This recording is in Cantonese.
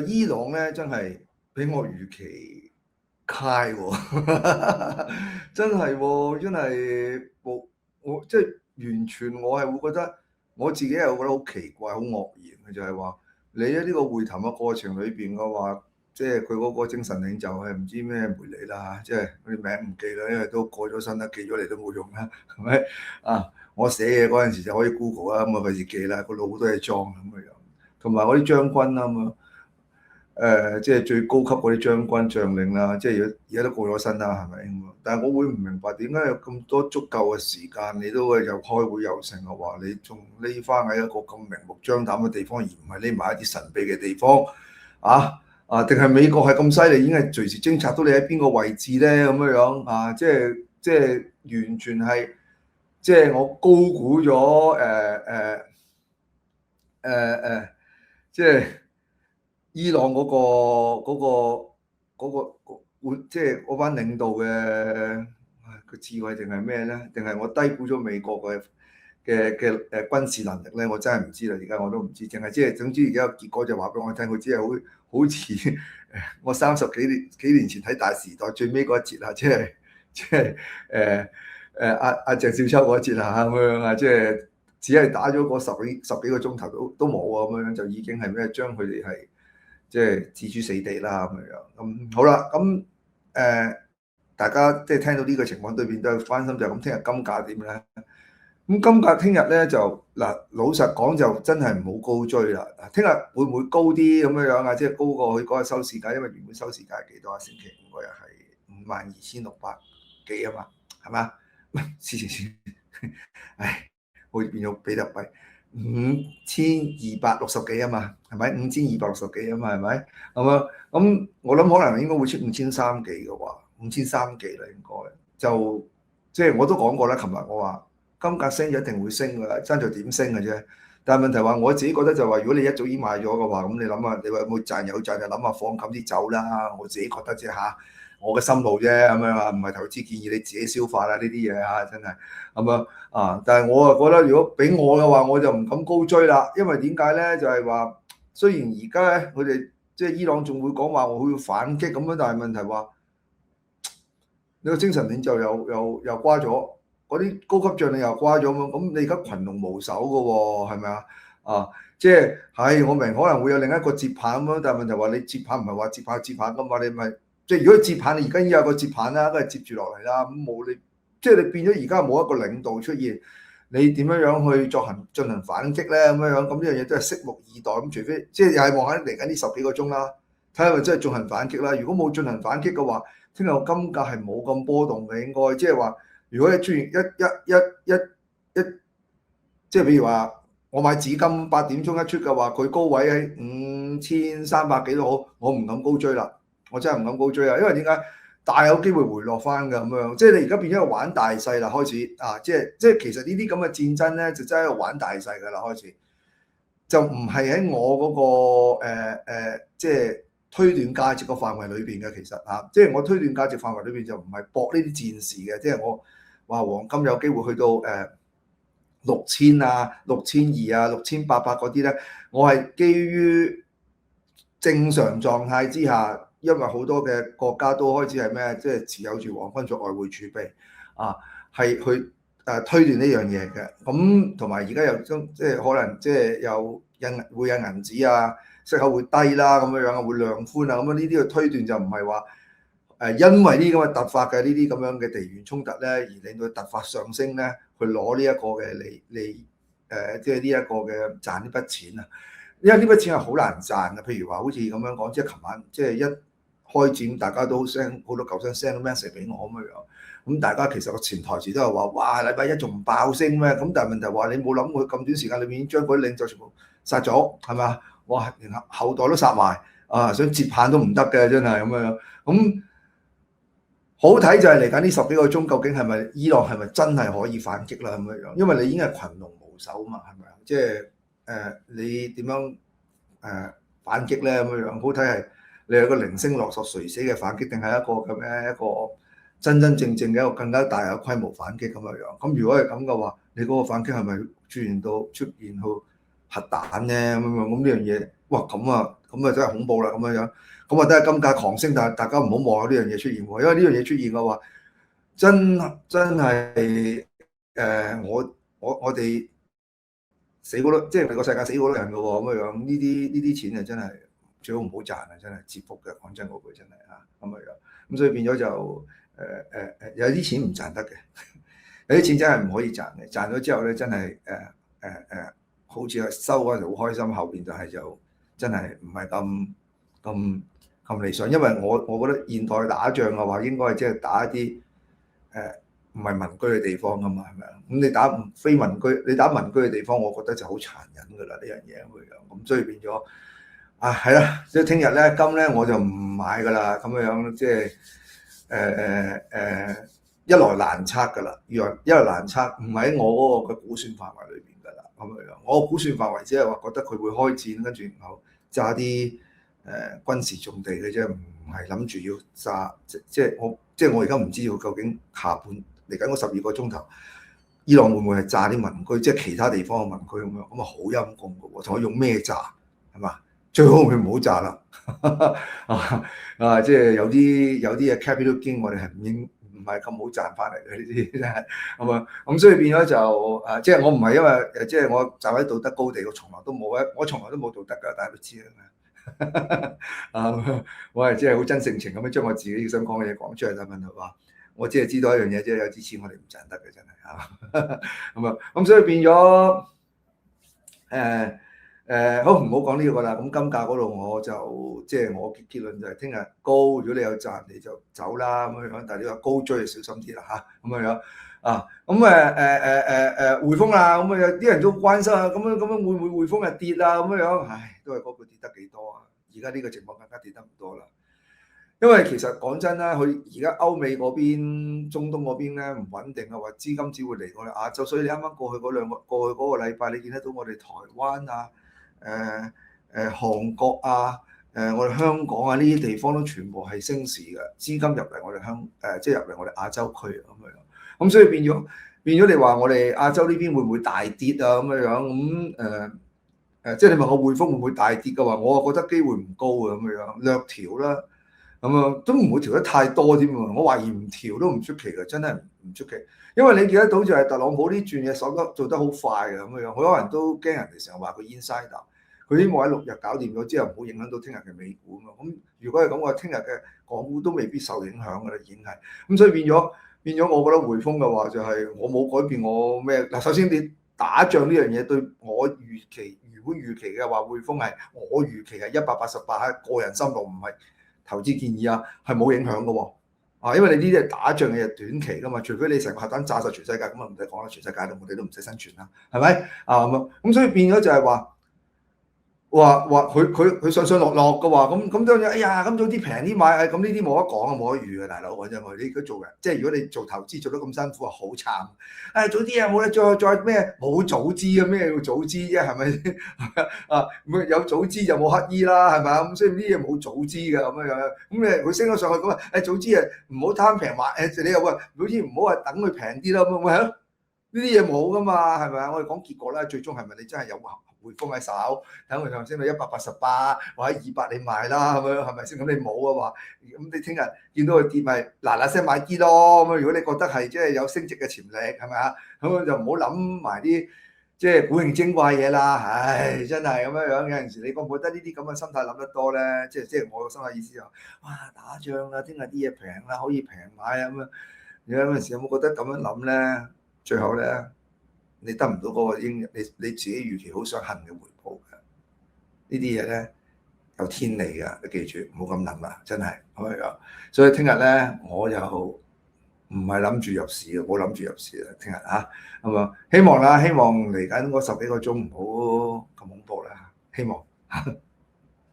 伊朗咧真係比我預期開喎，真係喎，真係我即係完全我係會覺得我自己係覺得好奇怪、好愕然嘅，就係話你喺呢個會談嘅過程裏邊嘅話，即係佢嗰個精神領袖係唔知咩梅里啦，即係嗰啲名唔記啦，因為都過咗身啦，記咗嚟都冇用啦，係咪啊？我寫嘢嗰陣時就可以 Google 啦，咁啊費事記啦，個腦好多嘢裝咁嘅樣，同埋嗰啲將軍啦咁啊。即係最高級嗰啲將軍將領啦，即係而家都過咗身啦，係咪？但係我會唔明白點解有咁多足夠嘅時間，你都會又開會又成嘅話，你仲匿翻喺一個咁明目張膽嘅地方，而唔係匿埋一啲神秘嘅地方啊？定係美國係咁犀利，已經係隨時偵察到你喺邊個位置咧？咁樣樣啊？即係完全係即係我高估咗即係。伊朗即係嗰班領導嘅個智慧定係咩咧？定係我低估咗美國嘅軍事能力咧？我真係唔知啦，而家我都唔知，淨係即係總之而家個結果就話俾我聽，佢只係好似我30幾年前睇《大時代》最尾嗰一節啊，即係阿鄭少秋嗰一節啊咁樣啊，即係只係打咗嗰十幾個鐘頭都冇啊咁樣，就已經係咩將佢哋係。即係置諸死地啦咁樣。咁好啦，咁大家即係聽到呢個情況對面都係關心就係咁，聽日金價點咧？咁金價聽日咧就嗱，老實講就真係唔好高追啦。聽日會唔會高啲咁樣啊？即係高過佢嗰個收市價，因為原本收市價係幾多啊？星期五嗰日係52,600幾啊嘛，係嘛？黐，唉，好似變咗比特幣。5260幾啊嘛，係咪5260幾啊嘛，係咪？咁我諗可能應該會出5300幾嘅話，5300幾啦應該。就即係我都講過啦，琴日我話金價升就一定會升㗎啦，爭在點升嘅啫。但係問題話我自己覺得就話，如果你一早已經買咗嘅話，咁你諗下，你話有冇賺有賺就諗下放冚啲走啦。我自己覺得啫嚇，我嘅心路啫咁樣啊，唔係投資建議，你自己消化啦呢啲嘢嚇，真係咁樣。但係我啊覺得，如果俾我嘅話，我就唔敢高追啦，因為點解咧？就係話，雖然而家咧，佢哋即係伊朗仲會講話我要反擊咁樣，但係問題話，你個精神領袖又瓜咗，嗰啲高級將領又瓜咗咁你而家群龍無首嘅喎，係咪啊？即係我明可能會有另一個接棒咁樣，但係問題話你接棒唔係話接棒咁嘛，你咪即係如果接棒，你而家已經有個接棒啦，梗係接住落嚟啦，咁冇你。即係你變咗而家冇一個領導出現，你點樣樣去進行反擊咧？咁樣咁呢樣嘢都係拭目以待。咁除非即係又係望喺嚟緊呢十幾個鐘啦，睇下咪真係進行反擊啦。如果冇進行反擊嘅話，聽日個金價係冇咁波動嘅，應該即係話，如果你出現一，即係譬如話我買紫金8點鐘一出嘅話，佢高位喺5300幾都好，我唔敢高追啦，我真係唔敢高追啊，因為點解？大有機會回落翻㗎咁樣，即係你而家變咗玩大細啦，開始即係其實呢啲咁嘅戰爭咧，就真係喺度玩大細㗎啦，開始就唔係喺我嗰個即係推斷價值個範圍裏邊嘅，其實即係我推斷價值範圍裏邊就唔係搏呢啲戰事嘅，即係我話黃金有機會去到6000啊、6200啊、6800嗰啲咧，我係基於正常狀態之下。因為好多嘅國家都開始係咩？即係持有住黃金作外匯儲備係去推斷呢樣嘢嘅。咁同埋而家又即係可能即係有會有銀紙啊，息口會低啦，咁樣樣會量寬啊，咁呢啲嘅推斷就唔係話因為呢啲咁嘅突發嘅呢啲咁樣嘅地緣衝突咧，而令到突發上升咧，去攞呢一個嘅即係呢一個嘅賺呢筆錢啊。因為呢筆錢係好難賺嘅，譬如話好似咁樣講，即係琴晚即係一開戰，大家都好多舊生 send message 俾我咁樣，咁大家其實個潛台詞都係話，哇！禮拜一仲唔爆升咩？咁但係問題話你冇諗過咁短時間裏面已經將嗰啲領袖全部殺咗，係咪？哇！連後代都殺埋想接棒都唔得嘅，真係咁樣。咁好睇就係嚟緊呢十幾個鐘，究竟係咪伊朗係咪真係可以反擊啦咁樣？因為你已經係群龍無首啊嘛，係咪？即係你點樣反擊咧咁樣？好睇係。你有個零星落索垂死嘅反擊，定係一個咁嘅一個真真正正嘅一個更加大嘅規模反擊咁嘅樣？咁如果係咁嘅話，你嗰個反擊係咪出現到核彈咧咁樣？咁呢樣嘢，哇咁啊咁啊真係恐怖啦咁樣。咁啊都係金價狂升，但係大家唔好望有呢樣嘢出現喎，因為呢樣嘢出現嘅話，真係我哋死好多，即係個世界死好多人嘅喎，咁樣呢啲錢啊真係最好唔好賺啊，真係折福嘅，講真嗰句真係嚇咁樣。咁所以變咗就有啲錢唔賺得嘅，有啲錢真係唔可以賺嘅，賺咗之後咧真係好似係收嗰陣時好開心，後邊就真係唔係咁理想，因為我覺得現代打仗嘅話應該係即係打一啲唔係民居嘅地方㗎嘛，係咪啊？咁你打非民居，你打民居嘅地方，我覺得就好殘忍㗎啦呢樣嘢咁樣，咁所以變咗係啦，即係聽日咧金咧我就唔買㗎啦，咁樣即係一來難測㗎啦，一來難測，唔喺我嗰個嘅估算範圍裏邊㗎啦，咁樣我估算範圍只係話覺得佢會開戰，跟住然後炸啲軍事重地嘅啫，唔係諗住要炸，即係我而家唔知道究竟下半嚟緊嗰12個鐘頭，伊朗會唔會係炸啲民居，即係其他地方嘅民居咁樣，咁啊好陰功㗎喎，同佢用咩炸係嘛？最好佢唔好炸啦即係有啲嘅 capital gain 我哋係唔係咁好賺翻嚟嘅呢啲真係咁啊，咁所以變咗就即係我唔係因為即係我站喺道德高地，我從來都冇道德㗎，大家都知啦我係即係好真性情咁樣將我自己想講嘅嘢講出嚟，但問題話我只係知道一樣嘢，即係有啲錢我哋唔賺得嘅真係咁所以變咗好唔好講呢個啦？咁金價嗰度我就即係我結論就係聽日高，如果你有賺你就走啦咁樣，但係你話高追就小心啲啦嚇咁樣咁匯豐啦，咁啊有啲人都關心啊，咁樣會唔會匯豐係跌啊咁樣？唉，都係嗰句跌得幾多啊？而家呢個情況更加跌得唔多啦。因為其實講真啦，佢而家歐美嗰邊、中東嗰邊咧唔穩定啊，話資金只會嚟我哋亞洲，所以你啱啱過去嗰個禮拜，你見得到我哋台灣啊、韓國啊、我哋香港啊呢啲地方都全部係升市嘅，資金入嚟我哋即係入嚟我哋亞洲區咁樣，咁所以變咗你話我哋亞洲呢邊會唔會大跌啊咁樣即係你問我匯豐會唔會大跌嘅話，我覺得機會唔高啊咁樣，略調啦。咁都唔會調得太多添喎，我懷疑唔調都唔出奇嘅，真係唔出奇。因為你見得到就係特朗普呢轉嘢手做得好快嘅咁樣，好多人都驚人哋成日話佢 insider，佢希望喺6日搞掂咗之後唔好影響到聽日嘅美股啊嘛。咁如果係咁，我聽日嘅港股都未必受影響㗎啦，已經係。咁所以變咗，我覺得匯豐嘅話就係我冇改變我咩嗱。首先你打仗呢樣嘢對我預期，如果預期嘅話，匯豐係我預期係188喺個人心度唔係。投資建議係冇影響嘅喎，因為你呢啲係打仗嘅短期㗎嘛，除非你成個核彈炸晒全世界，咁啊唔使講啦，全世界我哋都唔使生存啦，係咪咁所以變咗就係話佢上落落嘅話，咁當然哎呀咁早啲平啲買，咁呢啲冇得講啊，冇得預啊，大佬講真我你如果做人，即係如果你做投資做得咁辛苦啊，好慘。早啲冇得再咩冇早知啊，咩叫早知啫，係咪先有早知就冇乞衣啦，係咪啊？咁所以呢啲嘢冇早知嘅咁樣，咁佢升咗上去咁早知唔好貪平買，你又話早知唔好話等佢平啲啦，咁咪係咯？呢啲嘢冇噶嘛，係咪啊？我哋講結果啦，最終係咪你真係有匯豐喺手，等佢上升到188或者200你買啦，係咪先？咁你冇啊話，咁你聽日見到佢跌咪嗱聲買啲咯。咁如果你覺得係即係有升值嘅潛力，係咪啊？咁就唔好諗埋啲即係古靈精怪嘢啦。唉，真係咁樣，有陣時你覺唔覺得呢啲咁嘅心態諗得多咧？即係我嘅心態意思就哇打仗啦，聽日啲嘢平啦，可以平買啊咁樣。你有陣時有冇覺得咁樣諗咧？最後咧，你得唔到嗰個你自己預期好想恨嘅回報嘅，呢啲嘢咧有天理㗎，你記住唔好咁諗啦，真係咁樣。所以聽日咧我就唔係諗住入市嘅，冇諗住入市啦，聽日咁啊，希望嚟緊嗰10幾個鐘唔好咁恐怖啦，希望。